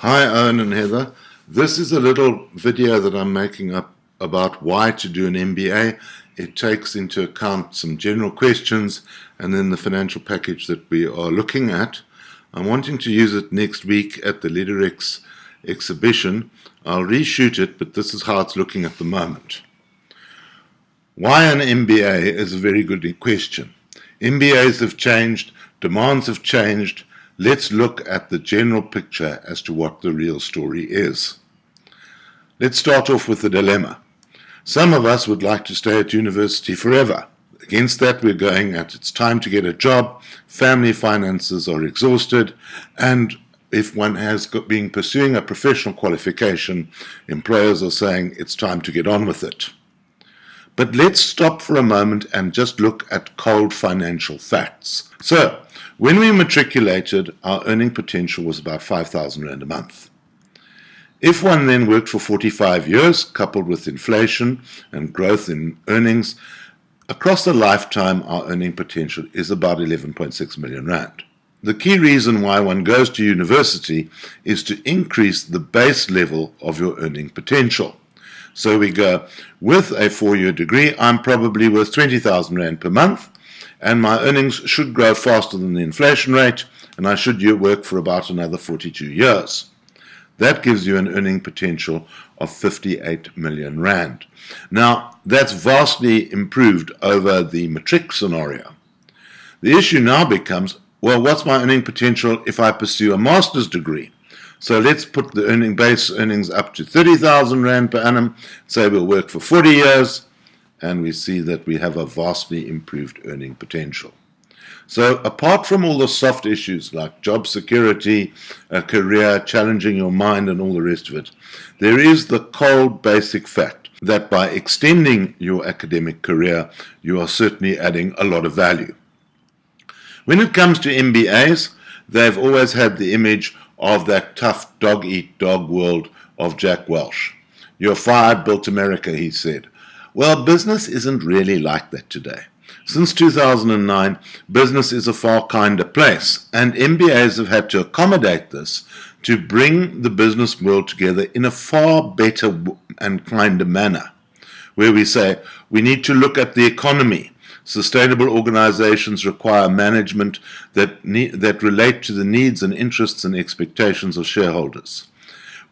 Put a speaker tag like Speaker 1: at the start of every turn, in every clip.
Speaker 1: Hi Owen and Heather. This is a little video that I'm making up about why to do an MBA. It takes into account some general questions and then the financial package that we are looking at. I'm wanting to use it next week at the LeaderX exhibition. I'll reshoot it, but this is how it's looking at the moment. Why an MBA is a very good question. MBAs have changed, demands have changed. Let's look at the general picture as to what the real story is. Let's start off with the dilemma. Some of us would like to stay at university forever. Against that, we're going at it's time to get a job, family finances are exhausted, and if one has been pursuing a professional qualification, employers are saying it's time to get on with it. But let's stop for a moment and just look at cold financial facts. So, when we matriculated, our earning potential was about 5,000 Rand a month. If one then worked for 45 years, coupled with inflation and growth in earnings, across a lifetime our earning potential is about 11.6 million Rand. The key reason why one goes to university is to increase the base level of your earning potential. So we go, with a 4-year degree, I'm probably worth 20,000 Rand per month, and my earnings should grow faster than the inflation rate, and I should work for about another 42 years. That gives you an earning potential of 58 million Rand. Now, that's vastly improved over the matric scenario. The issue now becomes, well, what's my earning potential if I pursue a master's degree? So let's put the base earnings up to 30,000 Rand per annum, say we'll work for 40 years, and we see that we have a vastly improved earning potential. So apart from all the soft issues like job security, a career, challenging your mind and all the rest of it, there is the cold basic fact that by extending your academic career, you are certainly adding a lot of value. When it comes to MBAs, they've always had the image of that tough dog-eat-dog world of Jack Welch. You're fired, built America, he said. Well, business isn't really like that today. Since 2009, business is a far kinder place, and MBAs have had to accommodate this to bring the business world together in a far better and kinder manner, where we say we need to look at the economy. Sustainable organizations require management that relate to the needs and interests and expectations of shareholders.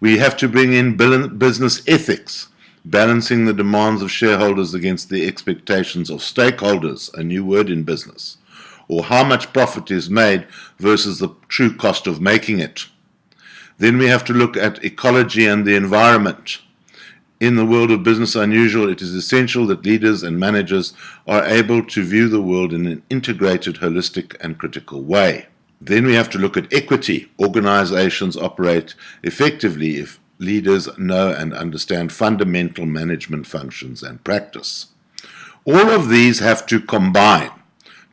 Speaker 1: We have to bring in business ethics, balancing the demands of shareholders against the expectations of stakeholders, a new word in business, or how much profit is made versus the true cost of making it. Then we have to look at ecology and the environment. In the world of business unusual, it is essential that leaders and managers are able to view the world in an integrated, holistic, and critical way. Then we have to look at equity. Organizations operate effectively if leaders know and understand fundamental management functions and practice. All of these have to combine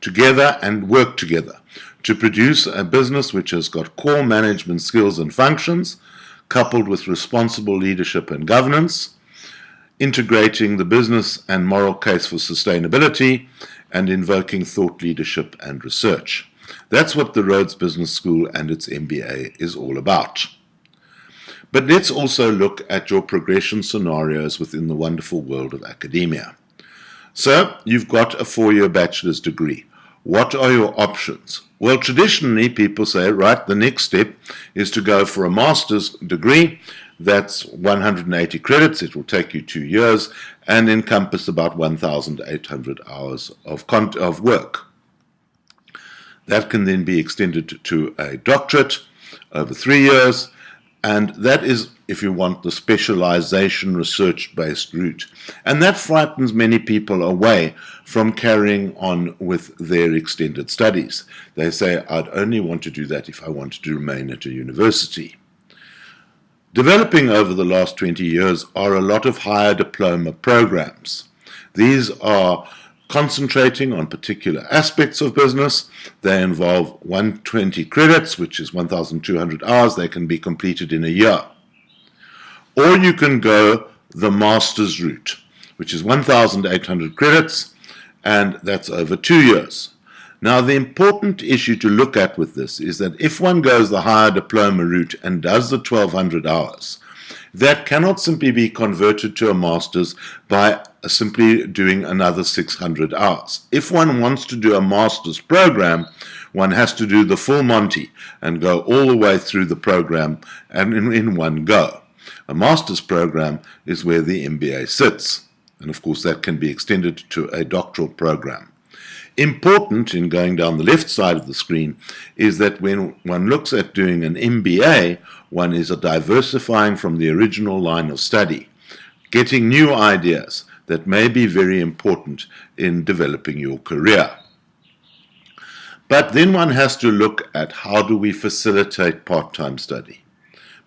Speaker 1: together and work together to produce a business which has got core management skills and functions, coupled with responsible leadership and governance, integrating the business and moral case for sustainability, and invoking thought leadership and research. That's what the Rhodes Business School and its MBA is all about. But let's also look at your progression scenarios within the wonderful world of academia. So, you've got a 4-year bachelor's degree. What are your options? Well, traditionally, people say, right, the next step is to go for a master's degree. That's 180 credits. It will take you 2 years and encompass about 1,800 hours of work. That can then be extended to a doctorate over 3 years. And that is, if you want, the specialization research-based route. And that frightens many people away from carrying on with their extended studies. They say, I'd only want to do that if I wanted to remain at a university. Developing over the last 20 years are a lot of higher diploma programs. These are concentrating on particular aspects of business. They involve 120 credits, which is 1,200 hours. They can be completed in a year. Or you can go the master's route, which is 1,800 credits, and that's over 2 years. Now, the important issue to look at with this is that if one goes the higher diploma route and does the 1200 hours, that cannot simply be converted to a master's by simply doing another 600 hours. If one wants to do a master's program, one has to do the full Monty and go all the way through the program and in one go. A master's program is where the MBA sits, and of course that can be extended to a doctoral program. Important in going down the left side of the screen is that when one looks at doing an MBA, one is diversifying from the original line of study, getting new ideas that may be very important in developing your career. But then one has to look at how do we facilitate part-time study.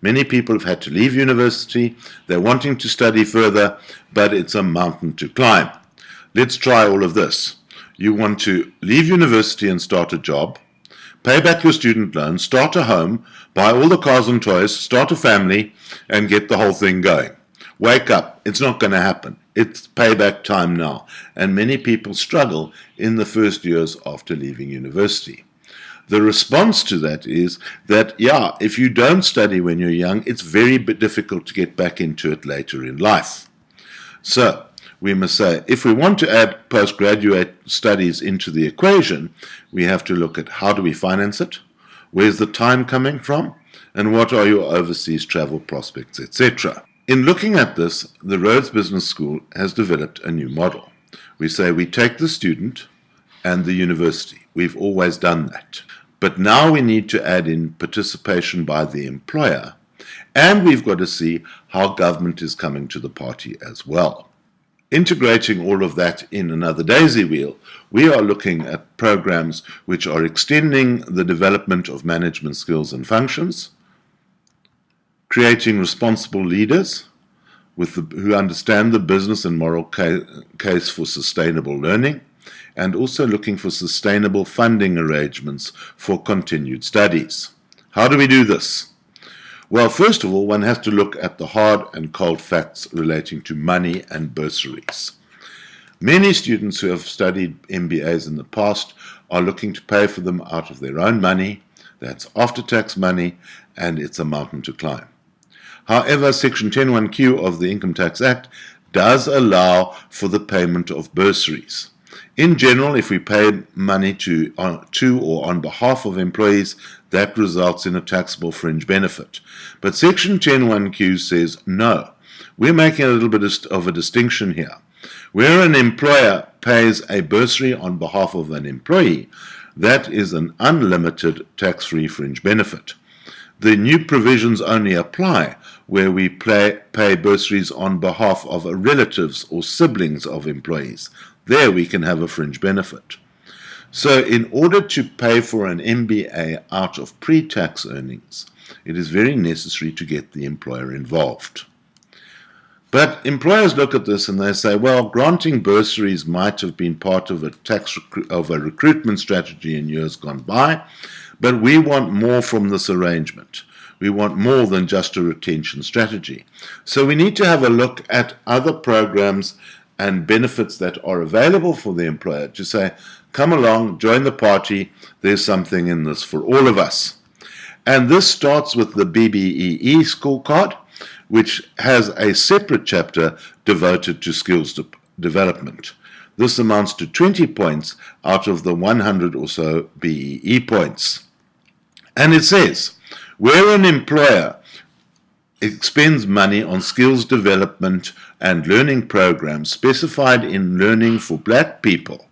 Speaker 1: Many people have had to leave university, they're wanting to study further, but it's a mountain to climb. Let's try all of this. You want to leave university and start a job, pay back your student loans, start a home, buy all the cars and toys, start a family, and get the whole thing going. Wake up. It's not going to happen. It's payback time now. And many people struggle in the first years after leaving university. The response to that is that, if you don't study when you're young, it's very difficult to get back into it later in life. So, we must say, if we want to add postgraduate studies into the equation, we have to look at how do we finance it, where's the time coming from, and what are your overseas travel prospects, etc. In looking at this, the Rhodes Business School has developed a new model. We say we take the student and the university. We've always done that. But now we need to add in participation by the employer, and we've got to see how government is coming to the party as well. Integrating all of that in another daisy wheel, we are looking at programs which are extending the development of management skills and functions, creating responsible leaders who understand the business and moral case for sustainable learning, and also looking for sustainable funding arrangements for continued studies. How do we do this? Well, first of all, one has to look at the hard and cold facts relating to money and bursaries. Many students who have studied MBAs in the past are looking to pay for them out of their own money. That's after-tax money, and it's a mountain to climb. However, Section 101Q of the Income Tax Act does allow for the payment of bursaries. In general, if we pay money to or on behalf of employees, that results in a taxable fringe benefit. But Section 101Q says no. We're making a little bit of a distinction here. Where an employer pays a bursary on behalf of an employee, that is an unlimited tax-free fringe benefit. The new provisions only apply where we pay bursaries on behalf of relatives or siblings of employees. There we can have a fringe benefit. So in order to pay for an MBA out of pre-tax earnings, it is very necessary to get the employer involved. But employers look at this and they say, well, granting bursaries might have been part of a recruitment strategy in years gone by, but we want more from this arrangement. We want more than just a retention strategy. So we need to have a look at other programs and benefits that are available for the employer to say, come along, join the party, there's something in this for all of us. And this starts with the BBEE scorecard, which has a separate chapter devoted to skills development. This amounts to 20 points out of the 100 or so BEE points. And it says, where an employer expends money on skills development and learning programs specified in learning for black people,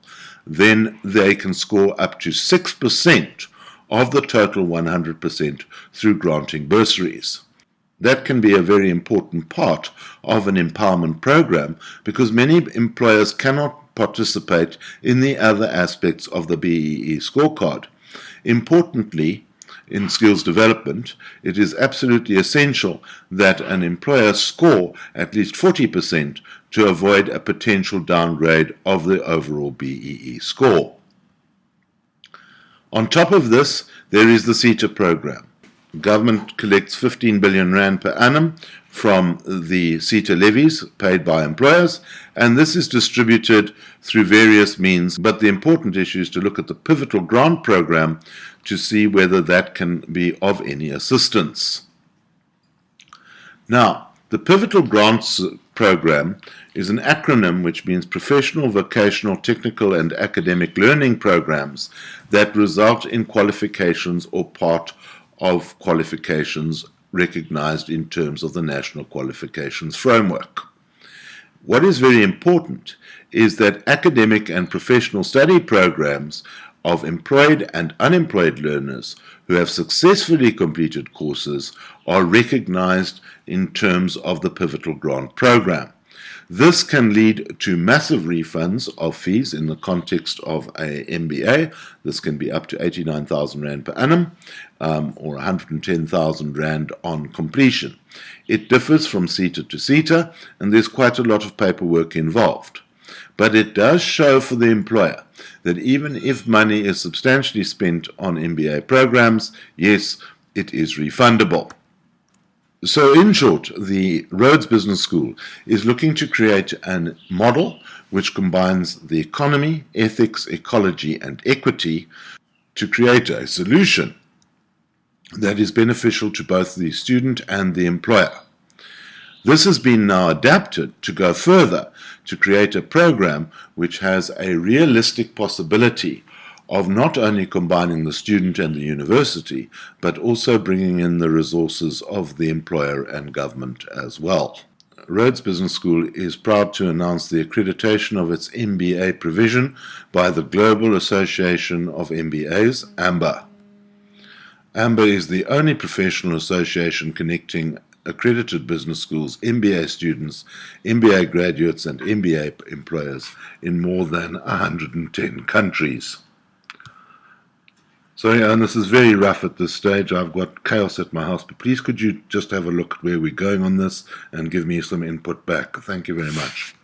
Speaker 1: then they can score up to 6% of the total 100% through granting bursaries. That can be a very important part of an empowerment program because many employers cannot participate in the other aspects of the BEE scorecard. Importantly, in skills development, it is absolutely essential that an employer score at least 40% to avoid a potential downgrade of the overall BEE score. On top of this, there is the CETA program. Government collects 15 billion rand per annum from the CETA levies paid by employers, and this is distributed through various means, but the important issue is to look at the pivotal grant program to see whether that can be of any assistance. Now, the pivotal grants program is an acronym which means professional, vocational, technical, and academic learning programs that result in qualifications or part of qualifications recognized in terms of the National Qualifications Framework. What is very important is that academic and professional study programs of employed and unemployed learners who have successfully completed courses are recognized in terms of the pivotal grant program. This can lead to massive refunds of fees in the context of a MBA. This can be up to 89,000 Rand per annum or 110,000 Rand on completion. It differs from CETA to CETA, and there's quite a lot of paperwork involved. But it does show for the employer that even if money is substantially spent on MBA programs, yes, it is refundable. So in short, the Rhodes Business School is looking to create a model which combines the economy, ethics, ecology, and equity to create a solution that is beneficial to both the student and the employer. This has been now adapted to go further to create a program which has a realistic possibility of not only combining the student and the university, but also bringing in the resources of the employer and government as well. Rhodes Business School is proud to announce the accreditation of its MBA provision by the Global Association of MBAs, AMBA. AMBA is the only professional association connecting accredited business schools, MBA students, MBA graduates, and MBA employers in more than 110 countries. So, and this is very rough at this stage. I've got chaos at my house, but please could you just have a look at where we're going on this and give me some input back. Thank you very much.